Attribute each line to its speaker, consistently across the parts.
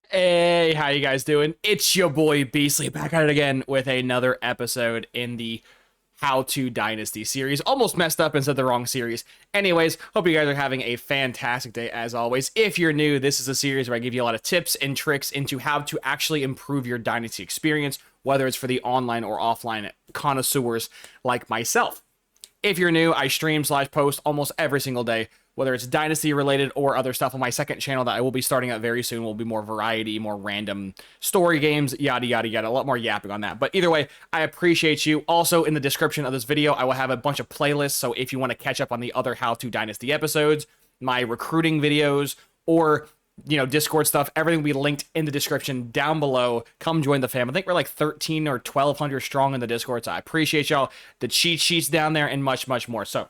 Speaker 1: Hey, how you guys doing? It's your boy Beasley back at it again with another episode in the To Dynasty series. Almost messed up and said the wrong series. Anyways, hope you guys are having a fantastic day as always. If you're new, this is a series where I give you a lot of tips and tricks into how to actually improve your Dynasty experience, whether it's for the online or offline connoisseurs like myself. If you're new, I stream/post almost every single day, whether it's Dynasty related or other stuff on my second channel that I will be starting up very soon. Will be more variety, more random story games, yada, yada, yada. A lot more yapping on that. But either way, I appreciate you. Also, in the description of this video, I will have a bunch of playlists. So if you want to catch up on the other How to Dynasty episodes, my recruiting videos, or Discord stuff, everything will be linked in the description down below. Come join the fam. I think we're like 13 or 1200 strong in the Discord, so I appreciate y'all. The cheat sheets down there and much, much more. So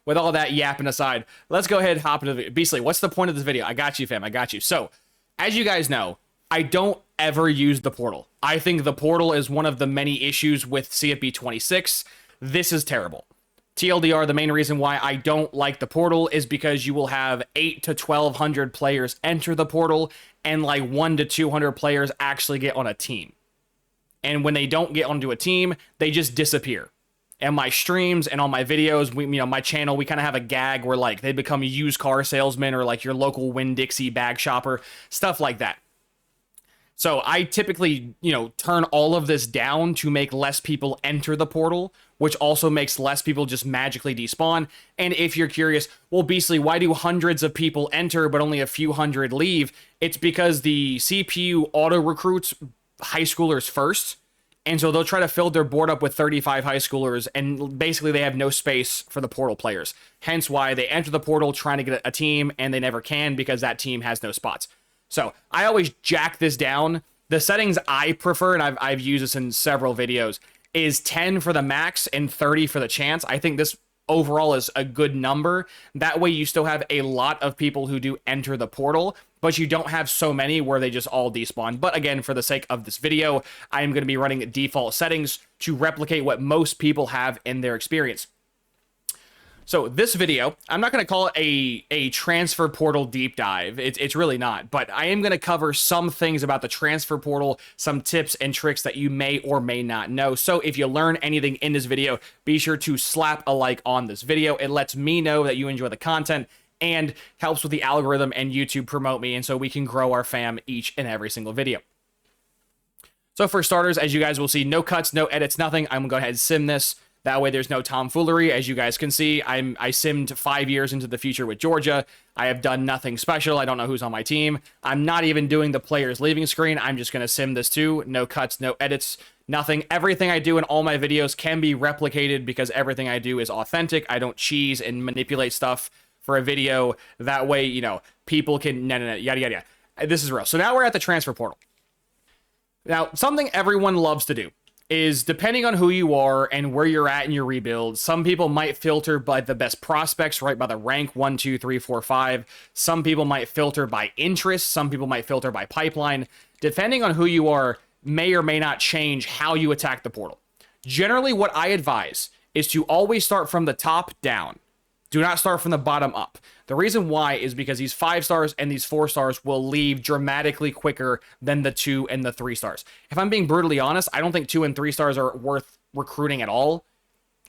Speaker 1: with all that yapping aside, let's go ahead and hop into the video. Beastly, what's the point of this video? I got you, fam. I got you. So as you guys know, I don't ever use the portal. I think the portal is one of the many issues with CFB 26. This is terrible. TLDR, the main reason why I don't like the portal is because you will have 8 to 1200 players enter the portal and like 1 to 200 players actually get on a team. And when they don't get onto a team, they just disappear. And my streams and on my videos, my channel, we kind of have a gag where like they become used car salesmen or like your local Winn-Dixie bag shopper, stuff like that. So I typically, turn all of this down to make less people enter the portal, which also makes less people just magically despawn. And if you're curious, well, Beastly, why do hundreds of people enter but only a few hundred leave? It's because the CPU auto recruits high schoolers first. And so they'll try to fill their board up with 35 high schoolers, and basically they have no space for the portal players. Hence why they enter the portal trying to get a team, and they never can because that team has no spots. So I always jack this down. The settings I prefer, and I've used this in several videos, is 10 for the max and 30 for the chance. I think this overall is a good number. That way you still have a lot of people who do enter the portal, but you don't have so many where they just all despawn. But again, for the sake of this video, I am going to be running default settings to replicate what most people have in their experience. So this video, I'm not going to call it a transfer portal deep dive. It's really not. But I am going to cover some things about the transfer portal, some tips and tricks that you may or may not know. So if you learn anything in this video, be sure to slap a like on this video. It lets me know that you enjoy the content and helps with the algorithm and YouTube promote me. And so we can grow our fam each and every single video. So for starters, as you guys will see, no cuts, no edits, nothing. I'm going to go ahead and sim this. That way there's no tomfoolery. As you guys can see, I simmed 5 years into the future with Georgia. I have done nothing special. I don't know who's on my team. I'm not even doing the players leaving screen. I'm just going to sim this too. No cuts, no edits, nothing. Everything I do in all my videos can be replicated because everything I do is authentic. I don't cheese and manipulate stuff for a video. That way, people can, no, yada, yada, yada. This is real. So now we're at the transfer portal. Now, something everyone loves to do is, depending on who you are and where you're at in your rebuild, some people might filter by the best prospects, right? By the rank 1, 2, 3, 4, 5. Some people might filter by interest. Some people might filter by pipeline. Depending on who you are, may or may not change how you attack the portal. Generally, what I advise is to always start from the top down. Do not start from the bottom up. The reason why is because these 5 stars and these 4 stars will leave dramatically quicker than the 2 and the 3 stars. If I'm being brutally honest, I don't think 2 and 3 stars are worth recruiting at all,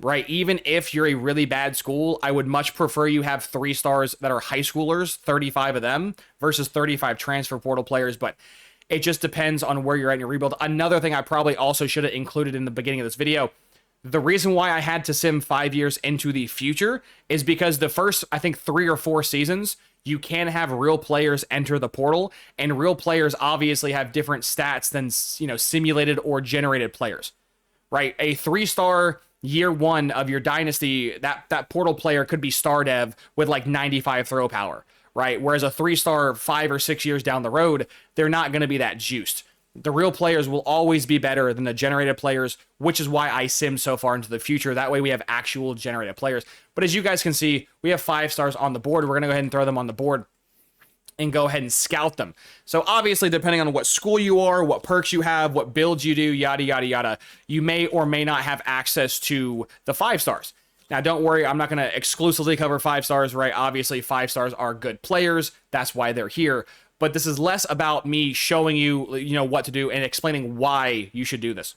Speaker 1: right? Even if you're a really bad school, I would much prefer you have 3 stars that are high schoolers, 35 of them, versus 35 transfer portal players, but it just depends on where you're at in your rebuild. Another thing I probably also should have included in the beginning of this video, the reason why I had to sim 5 years into the future is because the first, I think, 3 or 4 seasons, you can have real players enter the portal, and real players obviously have different stats than, simulated or generated players, right? A 3-star year 1 of your dynasty, that portal player could be star dev with like 95 throw power, right? Whereas a 3-star 5 or 6 years down the road, they're not going to be that juiced. The real players will always be better than the generated players, which is why I sim so far into the future. That way we have actual generated players. But as you guys can see, we have 5 stars on the board. We're going to go ahead and throw them on the board and go ahead and scout them. So obviously, depending on what school you are, what perks you have, what builds you do, yada, yada, yada, you may or may not have access to the 5 stars. Now, don't worry, I'm not going to exclusively cover 5 stars, right? Obviously, 5 stars are good players. That's why they're here. but this is less about me showing you, what to do and explaining why you should do this.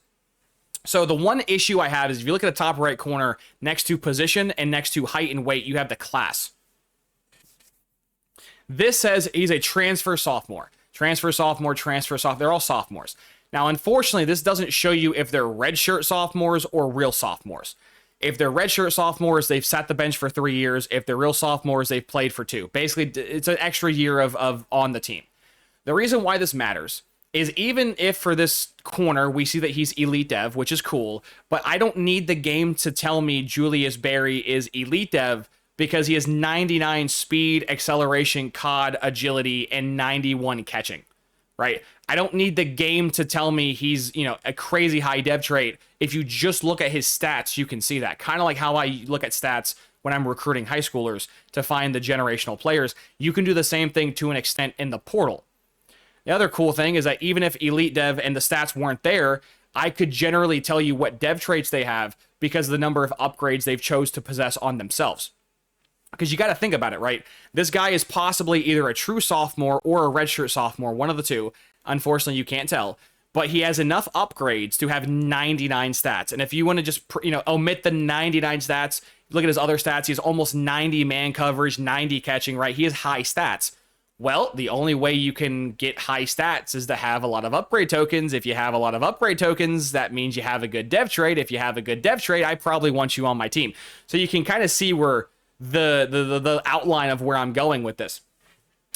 Speaker 1: So the one issue I have is if you look at the top right corner next to position and next to height and weight, you have the class. This says he's a transfer sophomore. Transfer sophomore, transfer sophomore. They're all sophomores. Now, unfortunately, this doesn't show you if they're redshirt sophomores or real sophomores. If they're redshirt sophomores, they've sat the bench for 3 years. If they're real sophomores, they've played for 2. Basically, it's an extra year of on the team. The reason why this matters is even if for this corner, we see that he's elite dev, which is cool, but I don't need the game to tell me Julius Berry is elite dev because he has 99 speed, acceleration, COD, agility, and 91 catching, right? I don't need the game to tell me he's, a crazy high dev trait. If you just look at his stats, you can see that. Kind of like how I look at stats when I'm recruiting high schoolers to find the generational players. You can do the same thing to an extent in the portal. The other cool thing is that even if elite dev and the stats weren't there, I could generally tell you what dev traits they have because of the number of upgrades they've chose to possess on themselves. Because you got to think about it, right? This guy is possibly either a true sophomore or a redshirt sophomore, one of the two. Unfortunately, you can't tell. But he has enough upgrades to have 99 stats. And if you want to just, omit the 99 stats, look at his other stats. He has almost 90 man coverage, 90 catching, right? He has high stats. Well, the only way you can get high stats is to have a lot of upgrade tokens. If you have a lot of upgrade tokens, that means you have a good dev trait. If you have a good dev trait, I probably want you on my team. So you can kind of see where the outline of where I'm going with this.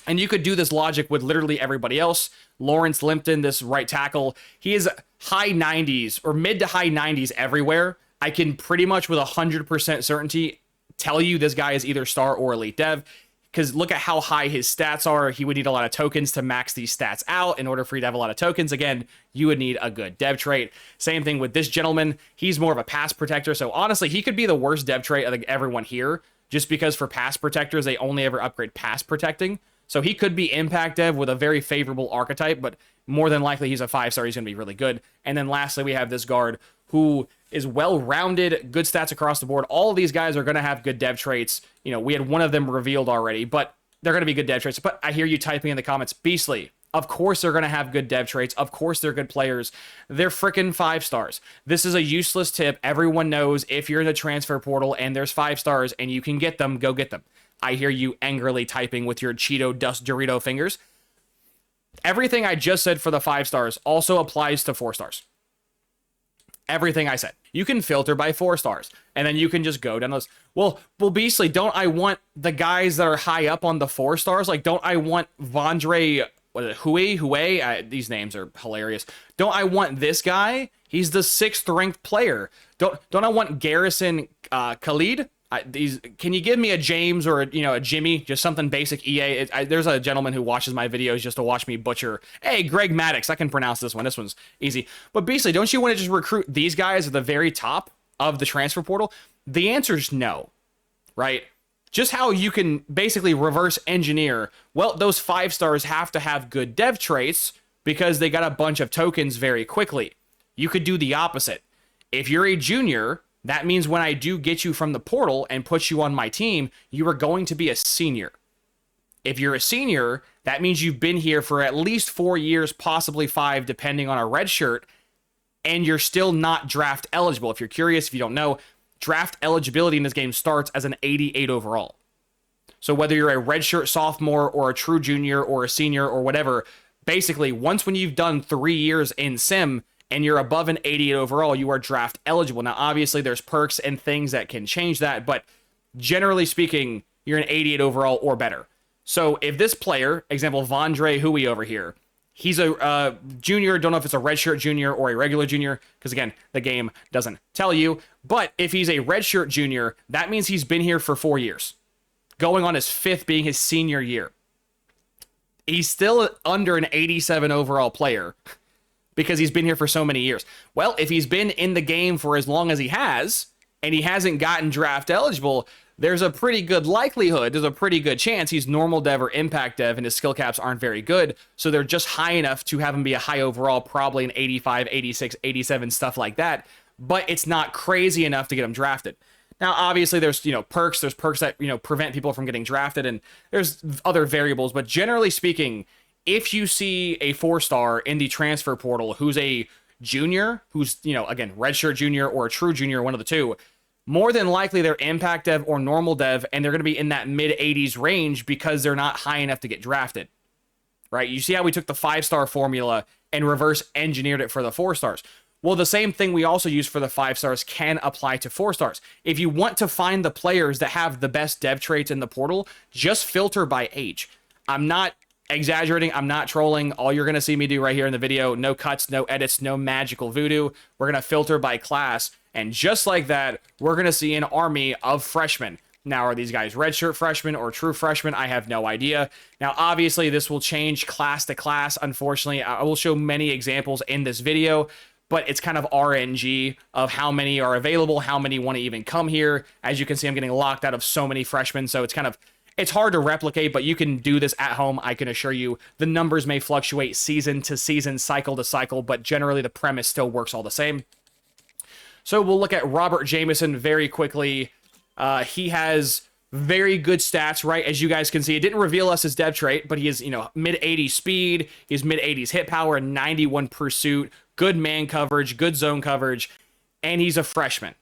Speaker 1: And you could do this logic with literally everybody else. Lawrence Limpton, this right tackle, he is high 90s or mid to high 90s everywhere. I can pretty much with 100% certainty tell you this guy is either star or elite dev. Because look at how high his stats are. He would need a lot of tokens to max these stats out. In order for you to have a lot of tokens, again, you would need a good dev trait. Same thing with this gentleman. He's more of a pass protector. So honestly, he could be the worst dev trait of everyone here, just because for pass protectors, they only ever upgrade pass protecting. So he could be impact dev with a very favorable archetype, but more than likely he's a 5-star. He's going to be really good. And then lastly, we have this guard who is well-rounded, good stats across the board. All of these guys are going to have good dev traits. We had one of them revealed already, but they're going to be good dev traits. But I hear you typing in the comments, Beastly. Of course they're going to have good dev traits. Of course they're good players. They're freaking 5-stars. This is a useless tip. Everyone knows if you're in the transfer portal and there's 5-stars and you can get them, go get them. I hear you angrily typing with your Cheeto dust Dorito fingers. Everything I just said for the 5-stars also applies to 4-stars. Everything I said. You can filter by 4-stars, and then you can just go down those. Well, Beastly, don't I want the guys that are high up on the 4-stars? Like, don't I want Vondre, Hue? These names are hilarious. Don't I want this guy? He's the 6th ranked player. Don't I want Garrison Khalid? Can you give me a James or a Jimmy, just something basic EA? There's a gentleman who watches my videos just to watch me butcher. Hey, Greg Maddox, I can pronounce this one. This one's easy. But basically, don't you want to just recruit these guys at the very top of the transfer portal? The answer is no, right? Just how you can basically reverse engineer. Well, those 5-stars have to have good dev traits because they got a bunch of tokens very quickly. You could do the opposite. If you're a junior, that means when I do get you from the portal and put you on my team, you are going to be a senior. If you're a senior, that means you've been here for at least 4 years, possibly 5, depending on a red shirt, and you're still not draft eligible. If you're curious, if you don't know, draft eligibility in this game starts as an 88 overall. So whether you're a redshirt sophomore or a true junior or a senior or whatever, basically once when you've done 3 years in sim, and you're above an 88 overall, you are draft eligible. Now, obviously, there's perks and things that can change that, but generally speaking, you're an 88 overall or better. So if this player, example, Vondre Hui over here, he's a junior, don't know if it's a redshirt junior or a regular junior, because again, the game doesn't tell you, but if he's a redshirt junior, that means he's been here for 4 years, going on his 5th being his senior year. He's still under an 87 overall player, because he's been here for so many years. Well, if he's been in the game for as long as he has, and he hasn't gotten draft eligible, there's a pretty good likelihood, there's a pretty good chance he's normal dev or impact dev, and his skill caps aren't very good, so they're just high enough to have him be a high overall, probably an 85, 86, 87, stuff like that, but it's not crazy enough to get him drafted. Now, obviously, there's perks that prevent people from getting drafted, and there's other variables, but generally speaking, if you see a 4-star in the transfer portal who's a junior, who's, again, redshirt junior or a true junior, one of the two, more than likely they're impact dev or normal dev, and they're going to be in that mid 80s range because they're not high enough to get drafted, right? You see how we took the 5-star formula and reverse engineered it for the 4-stars. Well, the same thing we also use for the 5-stars can apply to 4-stars. If you want to find the players that have the best dev traits in the portal, just filter by age. I'm not exaggerating. I'm not trolling. All you're going to see me do right here in the video, no cuts, no edits, no magical voodoo. We're going to filter by class. And just like that, we're going to see an army of freshmen. Now, are these guys redshirt freshmen or true freshmen? I have no idea. Now, obviously, this will change class to class. Unfortunately, I will show many examples in this video, but it's kind of RNG of how many are available, how many want to even come here. As you can see, I'm getting locked out of so many freshmen, so it's hard to replicate, but you can do this at home. I can assure you the numbers may fluctuate season to season, cycle to cycle, but generally the premise still works all the same. So we'll look at Robert Jameson very quickly. He has very good stats, right? As you guys can see, it didn't reveal us his dev trait, but he is, mid 80s speed, he's mid 80s hit power, 91 pursuit, good man coverage, good zone coverage, and he's a freshman.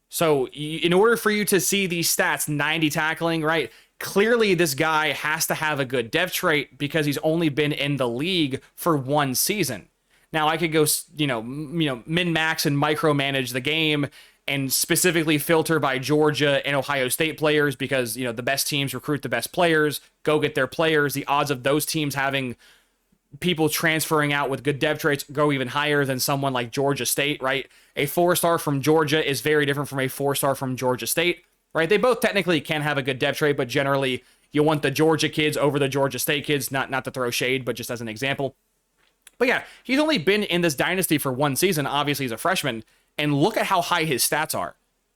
Speaker 1: So in order for you to see these stats, 90 tackling, right? Clearly this guy has to have a good dev trait because he's only been in the league for one season. Now I could go, min-max and micromanage the game and specifically filter by Georgia and Ohio State players because, the best teams recruit the best players, go get their players. The odds of those teams having people transferring out with good dev traits go even higher than someone like Georgia State, right? A 4-star from Georgia is very different from a 4-star from Georgia State, right? They both technically can have a good dev trait, but generally you want the Georgia kids over the Georgia State kids, not to throw shade, but just as an example. But yeah, he's only been in this dynasty for one season. Obviously, he's a freshman. And look at how high his stats are.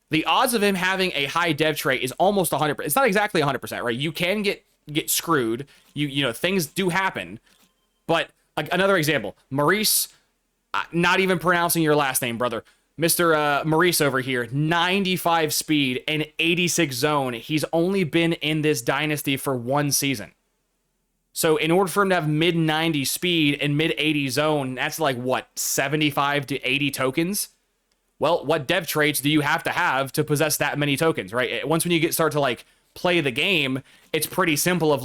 Speaker 1: The odds of him having a high dev trait is almost 100%. It's not exactly 100%, right? You can get screwed. Things do happen. But another example, Maurice, not even pronouncing your last name, brother. Mr. Maurice over here, 95 speed and 86 zone. He's only been in this dynasty for one season. So in order for him to have mid 90 speed and mid 80 zone, that's like what, 75 to 80 tokens? Well, what dev traits do you have to possess that many tokens, right? Once when you start to play the game, it's pretty simple of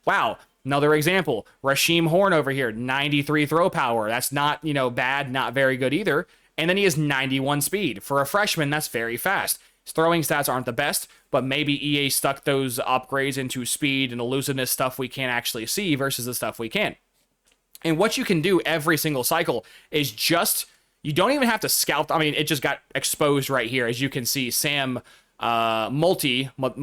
Speaker 1: wow, another example, Rasheem Horn over here, 93 throw power. That's not, bad, not very good either. And then he has 91 speed. For a freshman, that's very fast. His throwing stats aren't the best, but maybe EA stuck those upgrades into speed and elusiveness stuff we can't actually see versus the stuff we can. And what you can do every single cycle is you don't even have to scout. I mean, it just got exposed right here. As you can see, Sam Multi over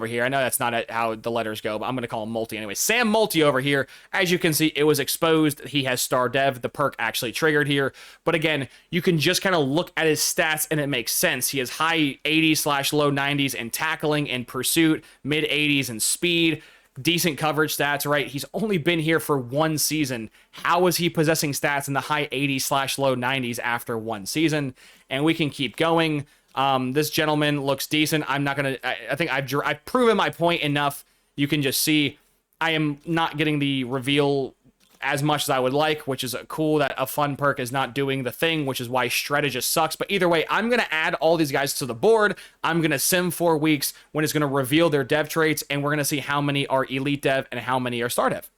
Speaker 1: here. I know that's not how the letters go, but I'm going to call him Multi anyway. Sam Multi over here. As you can see, it was exposed. He has star dev. The perk actually triggered here. But again, you can just kind of look at his stats and it makes sense. He has high 80s/low 90s in tackling and pursuit, mid 80s in speed. Decent coverage stats, right? He's only been here for one season. How is he possessing stats in the high 80s/low 90s after one season? And we can keep going. This gentleman looks decent. I'm not going to, I think I've proven my point enough. You can just see I am not getting the reveal as much as I would like, which is cool that a fun perk is not doing the thing, which is why strategist sucks. But either way, I'm going to add all these guys to the board. I'm going to sim 4 weeks when it's going to reveal their dev traits, and we're going to see how many are elite dev and how many are star dev.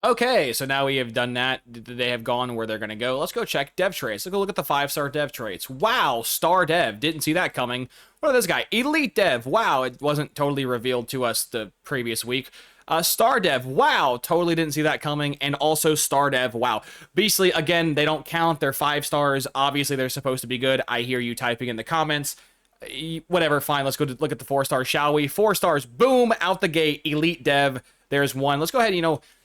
Speaker 1: Okay, so now we have done that. They have gone where they're going to go. Let's go check dev traits. Let's go look at the 5-star dev traits. Wow, star dev. Didn't see that coming. What about this guy? Elite dev. Wow, it wasn't totally revealed to us the previous week. Star dev, wow, totally didn't see that coming. And also star dev, wow. Beastly, again, they don't count. They're 5 stars. Obviously, they're supposed to be good. I hear you typing in the comments. Whatever, fine. Let's go look at the 4 stars, shall we? 4 stars, boom, out the gate. Elite dev, there's one. Let's go ahead,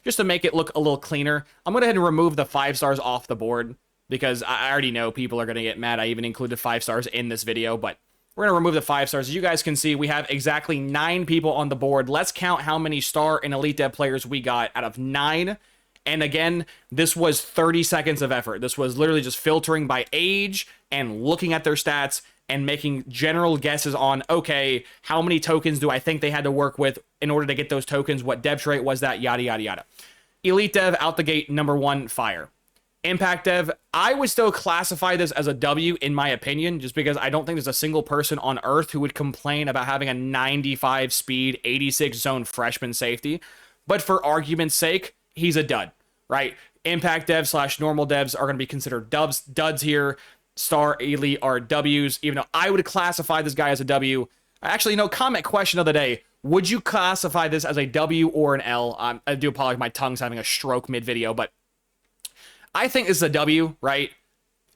Speaker 1: just to make it look a little cleaner, I'm going to go ahead and remove the 5 stars off the board because I already know people are going to get mad. I even included 5 stars in this video, but we're going to remove the 5 stars. As you guys can see, we have exactly 9 people on the board. Let's count how many star and elite dev players we got out of 9. And again, this was 30 seconds of effort. This was literally just filtering by age and looking at their stats and making general guesses on, okay, how many tokens do I think they had to work with in order to get those tokens? What dev trait was that? Yada, yada, yada. Elite Dev, out the gate, number one, fire. Impact Dev, I would still classify this as a W in my opinion, just because I don't think there's a single person on Earth who would complain about having a 95 speed, 86 zone freshman safety. But for argument's sake, he's a dud, right? Impact Dev / normal devs are going to be considered duds here. Star, Elite are Ws, even though I would classify this guy as a W. Actually, no, comment question of the day. Would you classify this as a W or an L? I do apologize, my tongue's having a stroke mid-video, but I think this is a W, right?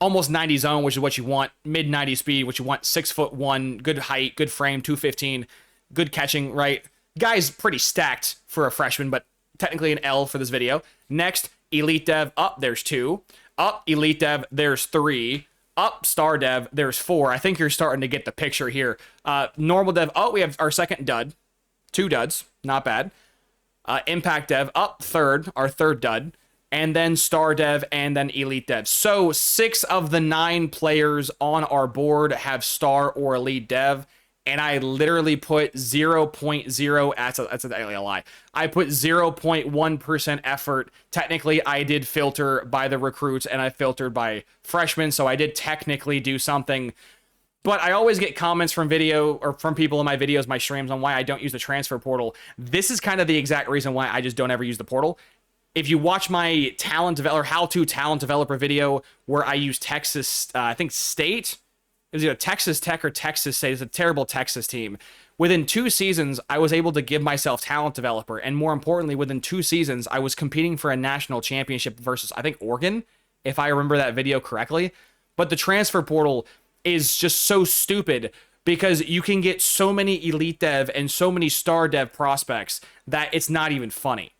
Speaker 1: Almost 90 zone, which is what you want. Mid 90 speed, which you want. 6'1", good height, good frame, 215, good catching, right? Guy's pretty stacked for a freshman, but technically an L for this video. Next, Elite Dev, up, there's 2. Up, Elite Dev, there's 3. Up, Star Dev, there's 4. I think you're starting to get the picture here. Normal Dev, we have our second dud. 2 duds, not bad. Impact Dev, up, third, our third dud. And then Star Dev, and then Elite Dev. So 6 of the 9 players on our board have Star or Elite Dev, and I literally put 0.0, that's a lie. I put 0.1% effort. Technically, I did filter by the recruits, and I filtered by freshmen, so I did technically do something. But I always get comments from from people in my videos, my streams, on why I don't use the transfer portal. This is kind of the exact reason why I just don't ever use the portal. If you watch my how-to talent developer video where I use Texas, I think State, it was either Texas Tech or Texas State. It's a terrible Texas team. Within 2 seasons, I was able to give myself talent developer. And more importantly, within 2 seasons, I was competing for a national championship versus, I think, Oregon, if I remember that video correctly. But the transfer portal is just so stupid because you can get so many Elite Dev and so many Star Dev prospects that it's not even funny.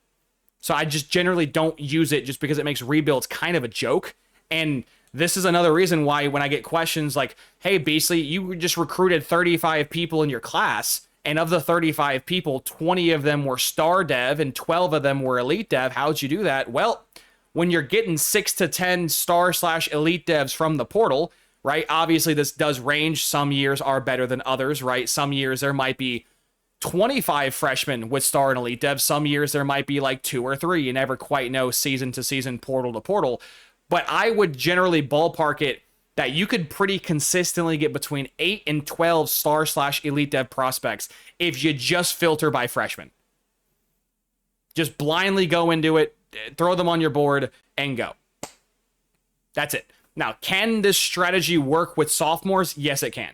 Speaker 1: So I just generally don't use it just because it makes rebuilds kind of a joke. And this is another reason why when I get questions like, hey, Beasley, you just recruited 35 people in your class, and of the 35 people, 20 of them were Star Dev and 12 of them were Elite Dev. How'd you do that? Well, when you're getting 6 to 10 Star / Elite Devs from the portal, right? Obviously, this does range. Some years are better than others, right? Some years there might be 25 freshmen with Star and Elite Dev. Some years there might be like 2 or 3. You never quite know season to season, portal to portal. But I would generally ballpark it that you could pretty consistently get between 8 and 12 Star / Elite Dev prospects if you just filter by freshmen. Just blindly go into it, throw them on your board, and go. That's it. Now, can this strategy work with sophomores? Yes, it can.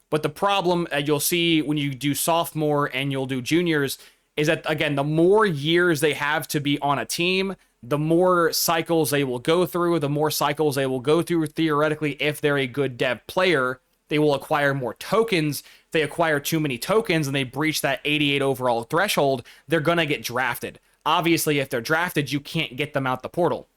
Speaker 1: But the problem you'll see when you do sophomore and you'll do juniors is that, again, the more years they have to be on a team, the more cycles they will go through. The more cycles they will go through, theoretically, if they're a good dev player, they will acquire more tokens. If they acquire too many tokens and they breach that 88 overall threshold, they're going to get drafted. Obviously, if they're drafted, you can't get them out the portal.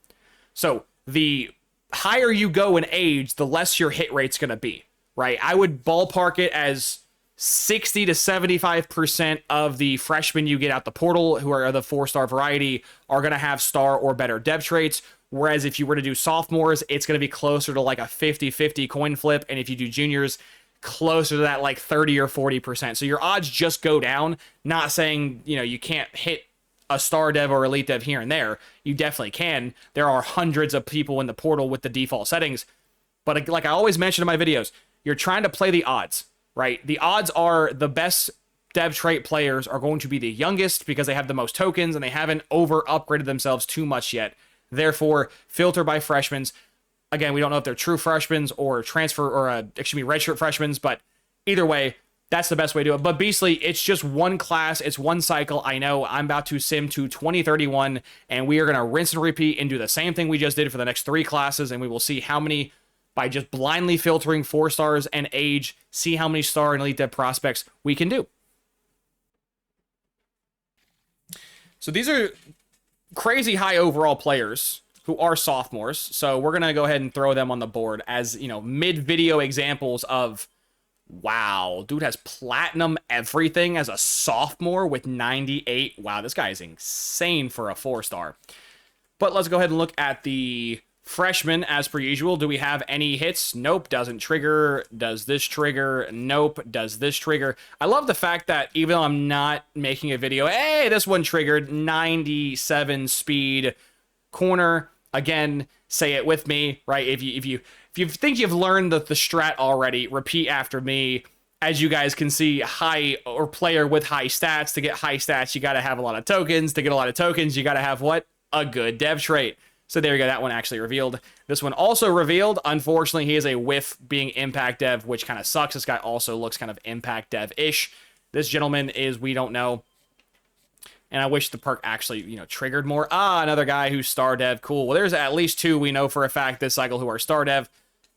Speaker 1: So the higher you go in age, the less your hit rate's going to be. Right, I would ballpark it as 60 to 75% of the freshmen you get out the portal who are the 4-star variety are going to have Star or better dev traits. Whereas if you were to do sophomores, it's going to be closer to like a 50-50 coin flip. And if you do juniors, closer to that like 30 or 40%. So your odds just go down. Not saying, you can't hit a Star Dev or Elite Dev here and there. You definitely can. There are hundreds of people in the portal with the default settings. But like I always mention in my videos, you're trying to play the odds, right? The odds are the best dev trait players are going to be the youngest because they have the most tokens and they haven't over upgraded themselves too much yet. Therefore, filter by freshmen. Again, we don't know if they're true freshmen or transfer or redshirt freshmen, but either way, that's the best way to do it. But Beasley, it's just one class, it's one cycle. I know I'm about to sim to 2031, and we are going to rinse and repeat and do the same thing we just did for the next 3 classes, and we will see how many, by just blindly filtering 4 stars and age, see how many Star and Elite Dev prospects we can do. So these are crazy high overall players who are sophomores. So we're going to go ahead and throw them on the board as, mid-video examples of, wow, dude has platinum everything as a sophomore with 98. Wow, this guy is insane for a 4-star. But let's go ahead and look at the Freshman, as per usual. Do we have any hits? Nope. Doesn't trigger. Does this trigger? Nope. Does this trigger? I love the fact that even though I'm not making a video, hey, this one triggered, 97 speed corner. Again, say it with me, right? If you think you've learned the strat already, repeat after me. As you guys can see, high or player with high stats. To get high stats, you got to have a lot of tokens. To get a lot of tokens, you got to have what? A good dev trait. So there you go. That one actually revealed. This one also revealed. Unfortunately, he is a whiff being impact dev, which kind of sucks. This guy also looks kind of impact dev-ish. This gentleman is, we don't know. And I wish the perk actually, triggered more. Another guy who's star dev. Cool. Well, there's at least 2 we know for a fact this cycle who are star dev.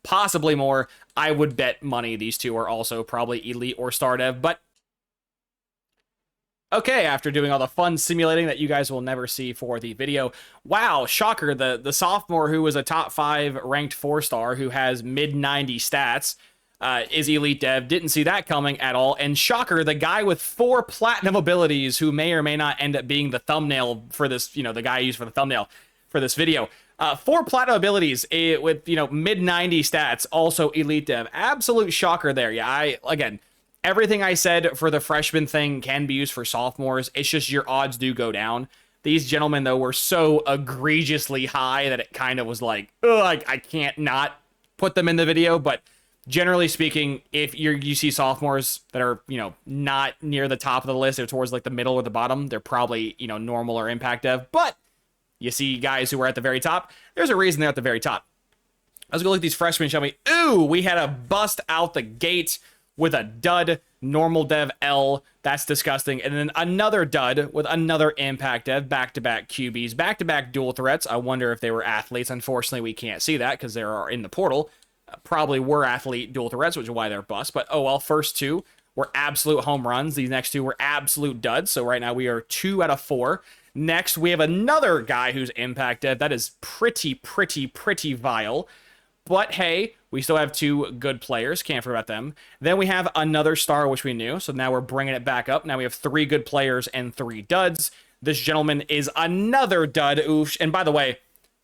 Speaker 1: Possibly more. I would bet money these 2 are also probably elite or star dev. But okay, after doing all the fun simulating that you guys will never see for the video. Wow, shocker, the sophomore who was a top 5 ranked 4-star who has mid-90 stats is elite dev. Didn't see that coming at all. And shocker, the guy with 4 platinum abilities who may or may not end up being the thumbnail for this, the guy I used for the thumbnail for this video. 4 platinum abilities with, mid-90 stats, also elite dev. Absolute shocker there. Yeah, again, everything I said for the freshman thing can be used for sophomores. It's just your odds do go down. These gentlemen, though, were so egregiously high that it kind of was like, ugh, I can't not put them in the video. But generally speaking, if you see sophomores that are, not near the top of the list, they're towards like the middle or the bottom, they're probably, normal or impact dev. But you see guys who are at the very top, there's a reason they're at the very top. Let's go look at these freshmen, shall we? Ooh, we had a bust out the gate with a dud, normal dev L. That's disgusting. And then another dud with another impact dev, back-to-back QBs, back-to-back dual threats. I wonder if they were athletes. Unfortunately, we can't see that because they are in the portal. Probably were athlete dual threats, which is why they're bust. But oh well, first 2 were absolute home runs. These next 2 were absolute duds. So right now we are 2 out of 4. Next, we have another guy who's impact dev. That is pretty vile. But hey, we still have 2 good players. Can't forget about them. Then we have another star, which we knew. So now we're bringing it back up. Now we have 3 good players and 3 duds. This gentleman is another dud. Oof. And by the way,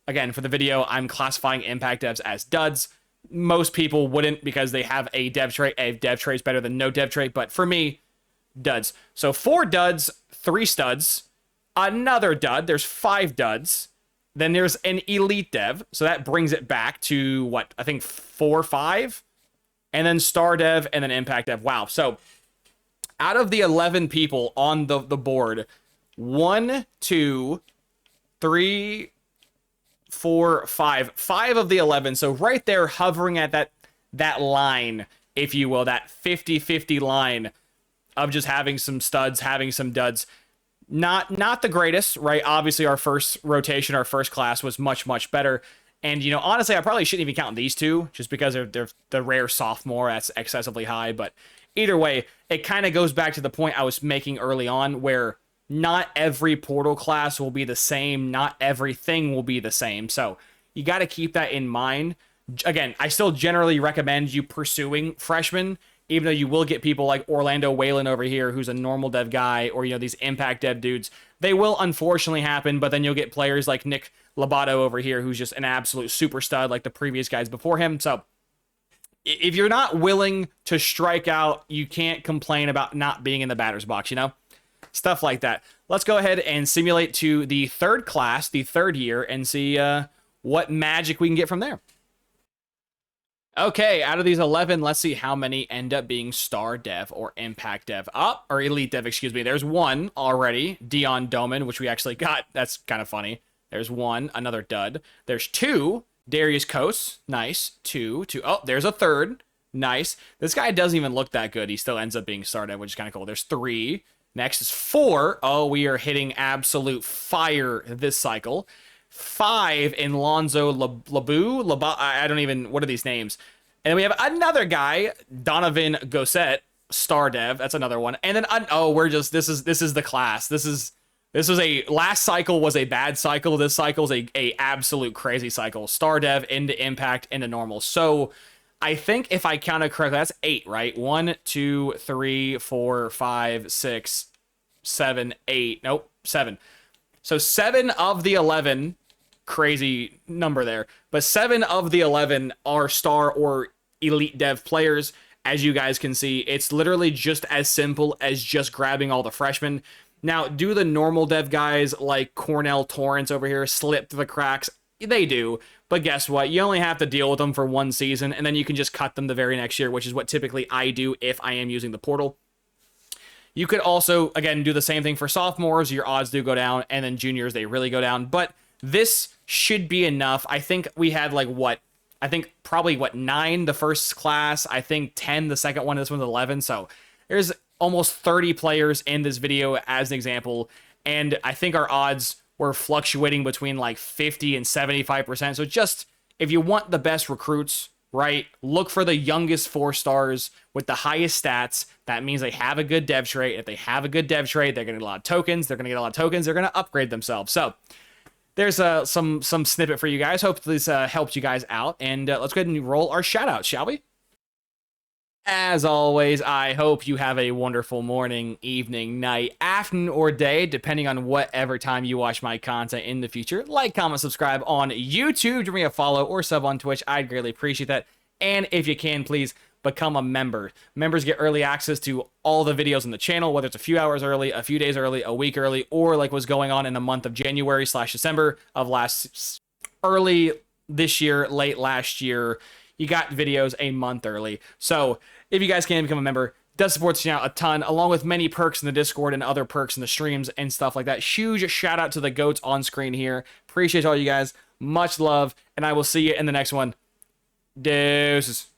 Speaker 1: again, for the video, I'm classifying impact devs as duds. Most people wouldn't because they have a dev trait. A dev trait is better than no dev trait. But for me, duds. So 4 duds, 3 studs, another dud. There's 5 duds. Then there's an elite dev, so that brings it back to, what, I think 4 or 5? And then star dev, and then impact dev. Wow, so out of the 11 people on the board, 1, 2, 3, 4, 5. 5 of the 11, so right there hovering at that line, if you will, that 50-50 line of just having some studs, having some duds. Not the greatest, right? Obviously, our first rotation, our first class was much better. And, honestly, I probably shouldn't even count these 2 just because they're the rare sophomore. That's excessively high. But either way, it kind of goes back to the point I was making early on where not every portal class will be the same. Not everything will be the same. So you got to keep that in mind. Again, I still generally recommend you pursuing freshmen, even though you will get people like Orlando Whalen over here, who's a normal dev guy, or, these impact dev dudes. They will unfortunately happen, but then you'll get players like Nick Labato over here, who's just an absolute super stud like the previous guys before him. So if you're not willing to strike out, you can't complain about not being in the batter's box, Stuff like that. Let's go ahead and simulate to the 3rd class, the 3rd year, and see what magic we can get from there. Okay, out of these 11, let's see how many end up being star dev or impact dev. Or elite dev, excuse me. There's 1 already, Dion Doman, which we actually got. That's kind of funny. There's 1, another dud. There's 2, Darius Coase, nice. 2. Oh, there's a 3rd, nice. This guy doesn't even look that good. He still ends up being star dev, which is kind of cool. There's 3. Next is 4. Oh, we are hitting absolute fire this cycle. 5 in Lonzo Labu. I don't even, what are these names? And then we have another guy, Donovan Gossett, star dev. That's another one. And then, this is the class. This is last cycle was a bad cycle. This cycle is a absolute crazy cycle. Star dev into impact into normal. So I think if I counted correctly, that's 8, right? 1, 2, 3, 4, 5, 6, 7, 8. Nope, 7. So 7 of the 11 crazy number there. But 7 of the 11 are star or elite dev players. As you guys can see, it's literally just as simple as just grabbing all the freshmen. Now, do the normal dev guys like Cornell Torrance over here slip through the cracks? They do. But guess what? You only have to deal with them for one season, and then you can just cut them the very next year, which is what typically I do if I am using the portal. You could also, again, do the same thing for sophomores. Your odds do go down, and then juniors, they really go down. But this should be enough. I think we had like what? I think probably what, 9 the first class. I think 10 the second one. This one's 11. So there's almost 30 players in this video as an example. And I think our odds were fluctuating between like 50 and 75%. So just if you want the best recruits, right, look for the youngest 4 stars with the highest stats. That means they have a good dev trait. If they have a good dev trait, they're going to get a lot of tokens. They're going to get a lot of tokens. They're going to upgrade themselves. So there's some snippet for you guys. Hope this helped you guys out. And let's go ahead and roll our shout out, shall we? As always, I hope you have a wonderful morning, evening, night, afternoon, or day, depending on whatever time you watch my content in the future. Like, comment, subscribe on YouTube, give me a follow or sub on Twitch. I'd greatly appreciate that. And if you can, please become a member. Members get early access to all the videos on the channel, whether it's a few hours early, a few days early, a week early, or like what's going on in the month of January/December of early this year, late last year. You got videos a month early. So if you guys can become a member, it does support the channel a ton, along with many perks in the Discord and other perks in the streams and stuff like that. Huge shout out to the goats on screen here. Appreciate all you guys. Much love, and I will see you in the next one. Deuces.